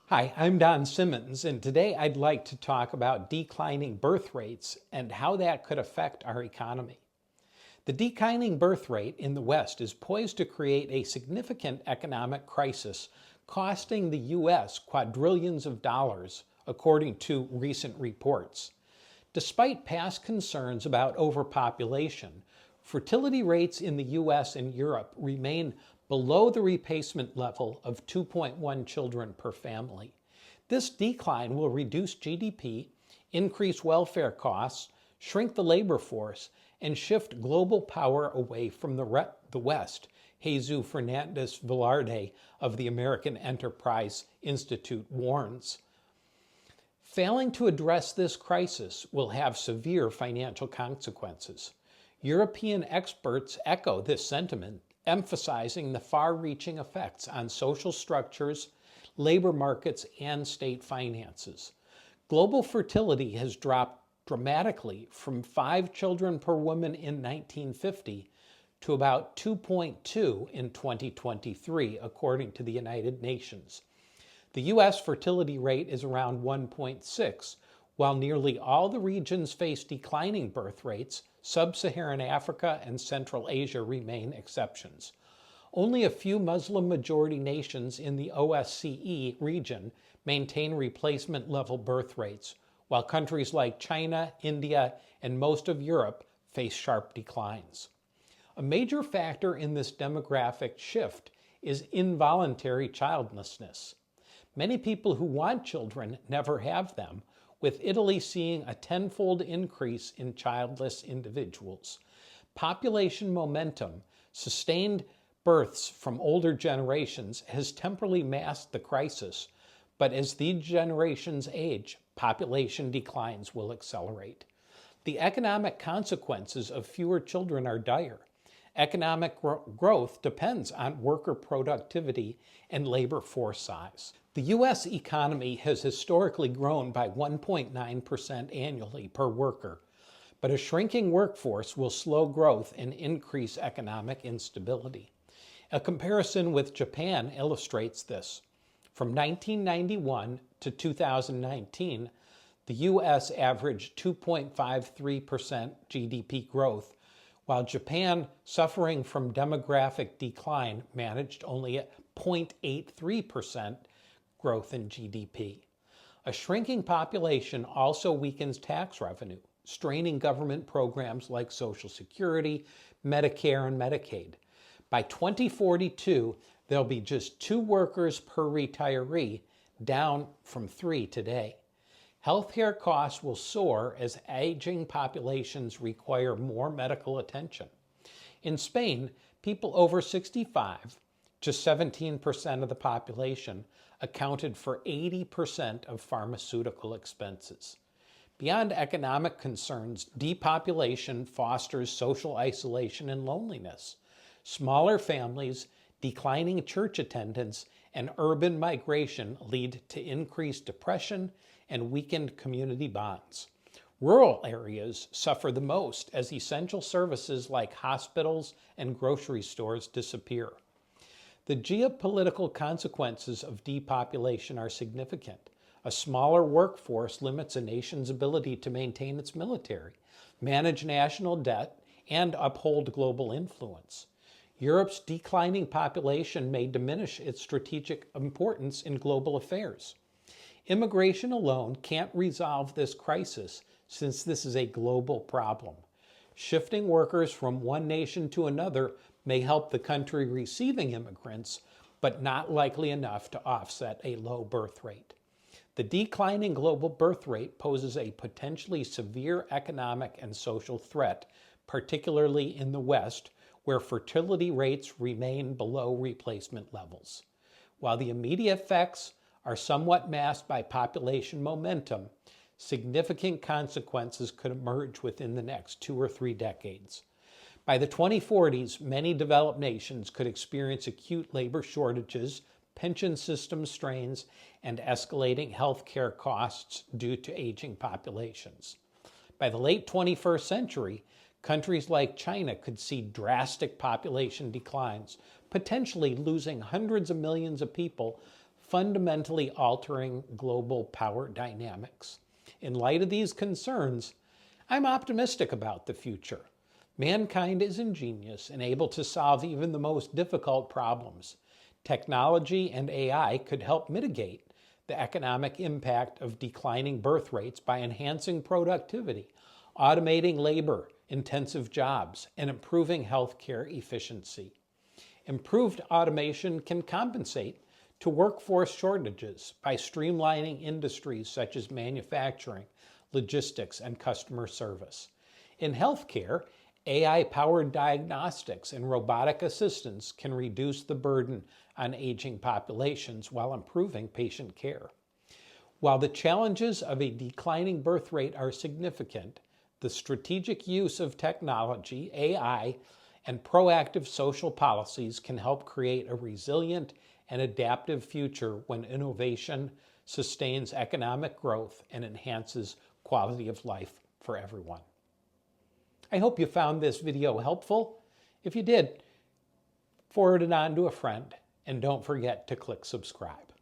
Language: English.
Hi, I'm Don Simmons, and today I'd like to talk about declining birth rates and how that could affect our economy. The declining birth rate in the West is poised to create a significant economic crisis, costing the U.S. quadrillions of dollars, according to recent reports. Despite past concerns about overpopulation, fertility rates in the US and Europe remain below the replacement level of 2.1 children per family. This decline will reduce GDP, increase welfare costs, shrink the labor force, and shift global power away from the West, Jesus Fernandez Velarde of the American Enterprise Institute warns. Failing to address this crisis will have severe financial consequences. European experts echo this sentiment, emphasizing the far-reaching effects on social structures, labor markets, and state finances. Global fertility has dropped dramatically from 5 children per woman in 1950 to about 2.2 in 2023, according to the United Nations. The U.S. fertility rate is around 1.6, while nearly all the regions face declining birth rates. Sub-Saharan Africa and Central Asia remain exceptions. Only a few Muslim-majority nations in the OSCE region maintain replacement-level birth rates, while countries like China, India, and most of Europe face sharp declines. A major factor in this demographic shift is involuntary childlessness. Many people who want children never have them, with Italy seeing a tenfold increase in childless individuals. Population momentum, sustained births from older generations, has temporarily masked the crisis, but as these generations age, population declines will accelerate. The economic consequences of fewer children are dire. Economic growth depends on worker productivity and labor force size. The U.S. economy has historically grown by 1.9% annually per worker, but a shrinking workforce will slow growth and increase economic instability. A comparison with Japan illustrates this. From 1991 to 2019, the U.S. averaged 2.53% GDP growth, while Japan, suffering from demographic decline, managed only a 0.83% growth in GDP. A shrinking population also weakens tax revenue, straining government programs like Social Security, Medicare, and Medicaid. By 2042, there'll be just 2 workers per retiree, down from 3 today. Healthcare costs will soar as aging populations require more medical attention. In Spain, people over 65, just 17% of the population, accounted for 80% of pharmaceutical expenses. Beyond economic concerns, depopulation fosters social isolation and loneliness. Smaller families, declining church attendance, and urban migration lead to increased depression and weakened community bonds. Rural areas suffer the most as essential services like hospitals and grocery stores disappear. The geopolitical consequences of depopulation are significant. A smaller workforce limits a nation's ability to maintain its military, manage national debt, and uphold global influence. Europe's declining population may diminish its strategic importance in global affairs. Immigration alone can't resolve this crisis, since this is a global problem. Shifting workers from one nation to another may help the country receiving immigrants, but not likely enough to offset a low birth rate. The declining global birth rate poses a potentially severe economic and social threat, particularly in the West, where fertility rates remain below replacement levels. While the immediate effects are somewhat masked by population momentum, significant consequences could emerge within the next 2 or 3 decades. By the 2040s, many developed nations could experience acute labor shortages, pension system strains, and escalating healthcare costs due to aging populations. By the late 21st century, countries like China could see drastic population declines, potentially losing hundreds of millions of people fundamentally altering global power dynamics. In light of these concerns, I'm optimistic about the future. Mankind is ingenious and able to solve even the most difficult problems. Technology and AI could help mitigate the economic impact of declining birth rates by enhancing productivity, automating labor-intensive jobs, and improving healthcare efficiency. Improved automation can compensate to workforce shortages by streamlining industries such as manufacturing, logistics, and customer service. In healthcare, AI-powered diagnostics and robotic assistance can reduce the burden on aging populations while improving patient care. While the challenges of a declining birth rate are significant, the strategic use of technology, AI, and proactive social policies can help create a resilient and adaptive future when innovation sustains economic growth and enhances quality of life for everyone. I hope you found this video helpful. If you did, forward it on to a friend, and don't forget to click subscribe.